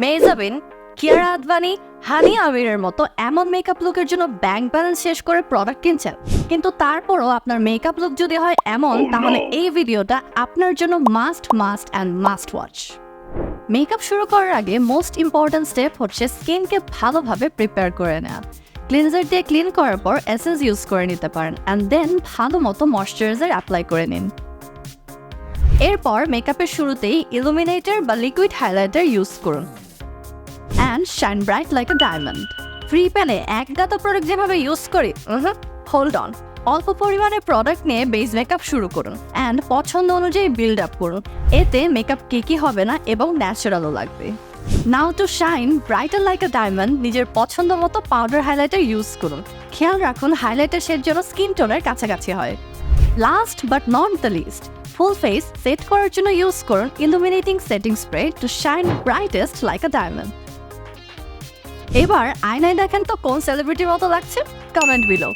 মেহজাবিন, কিয়ারা আদভানি, হানি আমিরের মতো এমন মেকআপ লুকের জন্য ব্যাংক ব্যালেন্স শেষ করে প্রোডাক্ট কিনছেন, কিন্তু তারপরও আপনার মেকআপ লুক যদি হয় এমন, তাহলে এই ভিডিওটা আপনার জন্য মাস্ট ওয়াচ। মেকআপ শুরু করার আগে মোস্ট ইম্পর্ট্যান্ট স্টেপ হচ্ছে স্কিনকে ভালোভাবে প্রিপেয়ার করে নেওয়া। ক্লিনজার দিয়ে ক্লিন করার পর এসেন্স ইউজ করে নিতে পারেন অ্যান্ড দেন ভালো মতো ময়শ্চারাইজার অ্যাপ্লাই করে নিন। এরপর মেকআপের শুরুতেই ইলুমিনেটর বা লিকুইড হাইলাইটার ইউজ করুন and shine bright like a diamond. Free প্যানে এক গাদা প্রোডাক্ট যেভাবে ইউজ করি, হোল্ড অন। অল্প পরিমাণে প্রোডাক্ট নিয়ে বেস মেকআপ শুরু করুন অ্যান্ড পছন্দ অনুযায়ী বিল্ড আপ করুন। এতে মেকআপ কেকি হবে না এবং ন্যাচারালও লাগবে। Now to shine brighter like a diamond, নিজের পছন্দ মতো পাউডার হাইলাইটার ইউজ করুন। খেয়াল রাখুন হাইলাইটার শেড যেন স্কিন টোনের কাছাকাছি হয়। Last but not the least, full face set করার জন্য ইউজ করুন illuminating setting spray to shine brightest like a diamond. এবার আয়নায় দেখেন তো কোন সেলিব্রিটির মতো লাগছে? Comment below.